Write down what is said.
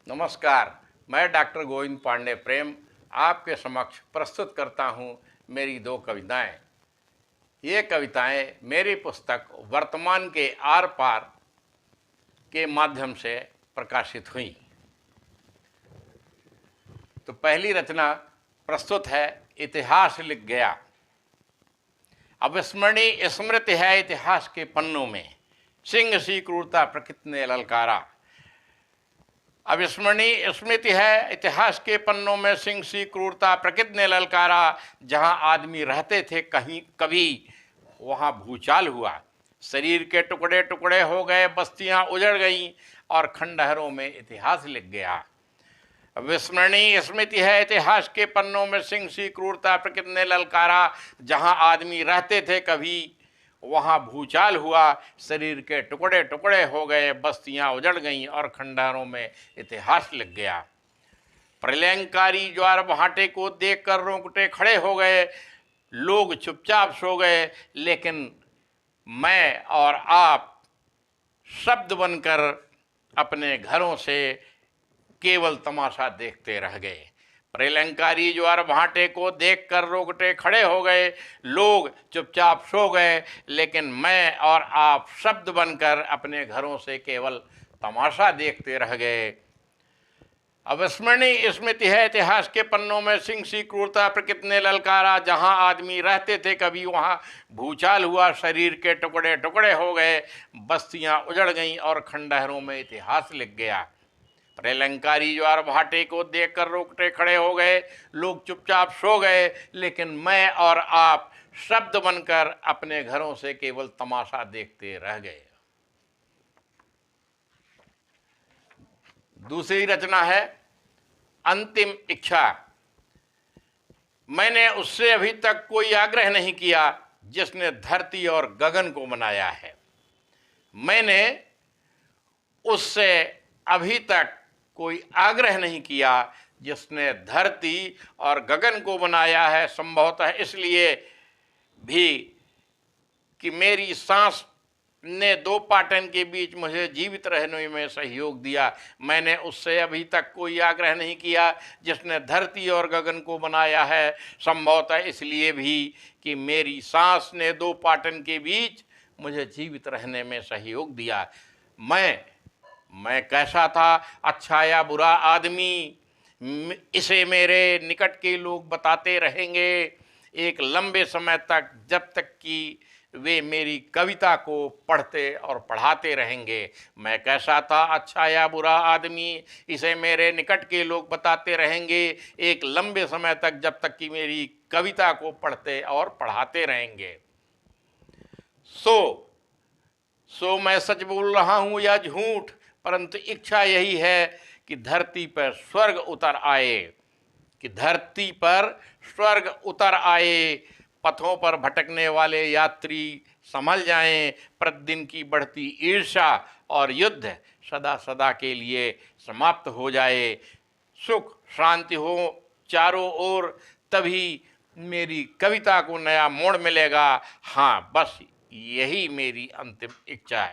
नमस्कार। मैं डॉक्टर गोविंद पांडे प्रेम आपके समक्ष प्रस्तुत करता हूँ मेरी दो कविताएं। ये कविताएं मेरी पुस्तक वर्तमान के आर पार के माध्यम से प्रकाशित हुई। तो पहली रचना प्रस्तुत है इतिहास लिख गया। अविस्मरणीय स्मृति है इतिहास के पन्नों में, सिंह सी क्रूरता प्रकृति ने ललकारा। अविस्मरणीय स्मृति है इतिहास के पन्नों में, सिंह सी क्रूरता प्रकृति ने ललकारा। जहां आदमी रहते थे कहीं कभी, वहां भूचाल हुआ, शरीर के टुकड़े टुकड़े हो गए, बस्तियां उजड़ गईं और खंडहरों में इतिहास लिख गया। अविस्मरणीय स्मृति है इतिहास के पन्नों में, सिंह सी क्रूरता प्रकृति ने ललकारा। जहां आदमी रहते थे कभी, वहाँ भूचाल हुआ, शरीर के टुकड़े टुकड़े हो गए, बस्तियां उजड़ गईं और खंडहरों में इतिहास लिख गया। प्रलयंकारी ज्वार भाटे को देखकर रोंगटे खड़े हो गए, लोग चुपचाप सो गए, लेकिन मैं और आप शब्द बनकर अपने घरों से केवल तमाशा देखते रह गए। प्रलयंकारी ज्वार भाटे को देखकर रोंगटे खड़े हो गए, लोग चुपचाप सो गए, लेकिन मैं और आप शब्द बनकर अपने घरों से केवल तमाशा देखते रह गए। अविस्मरणीय स्मृति है इतिहास के पन्नों में, सिंह सी क्रूरता प्रकृति ने ललकारा। जहां आदमी रहते थे कभी, वहां भूचाल हुआ, शरीर के टुकड़े टुकड़े हो गए, बस्तियां उजड़ गईं और खंडहरों में इतिहास लिख गया। प्रलयंकारी ज्वार भाटे को देखकर रोंगटे खड़े हो गए, लोग चुपचाप सो गए, लेकिन मैं और आप शब्द बनकर अपने घरों से केवल तमाशा देखते रह गए। दूसरी रचना है अंतिम इच्छा। मैंने उससे अभी तक कोई आग्रह नहीं किया जिसने धरती और गगन को बनाया है। मैंने उससे अभी तक कोई आग्रह नहीं किया जिसने धरती और गगन को बनाया है। संभवतः इसलिए भी कि मेरी सांस ने दो पाटन के बीच मुझे जीवित रहने में सहयोग दिया। मैंने उससे अभी तक कोई आग्रह नहीं किया जिसने धरती और गगन को बनाया है। संभवतः इसलिए भी कि मेरी सांस ने दो पाटन के बीच मुझे जीवित रहने में सहयोग दिया। मैं कैसा था, अच्छा या बुरा आदमी, इसे मेरे निकट के लोग बताते रहेंगे एक लंबे समय तक, जब तक कि वे मेरी कविता को पढ़ते और पढ़ाते रहेंगे। मैं कैसा था, अच्छा या बुरा आदमी, इसे मेरे निकट के लोग बताते रहेंगे एक लंबे समय तक, जब तक कि मेरी कविता को पढ़ते और पढ़ाते रहेंगे। सो मैं सच बोल रहा हूँ या झूठ, परंतु इच्छा यही है कि धरती पर स्वर्ग उतर आए, कि धरती पर स्वर्ग उतर आए। पथों पर भटकने वाले यात्री संभल जाएं, प्रतिदिन की बढ़ती ईर्ष्या और युद्ध सदा सदा के लिए समाप्त हो जाए। सुख शांति हो चारों ओर, तभी मेरी कविता को नया मोड़ मिलेगा। हाँ, बस यही मेरी अंतिम इच्छा है।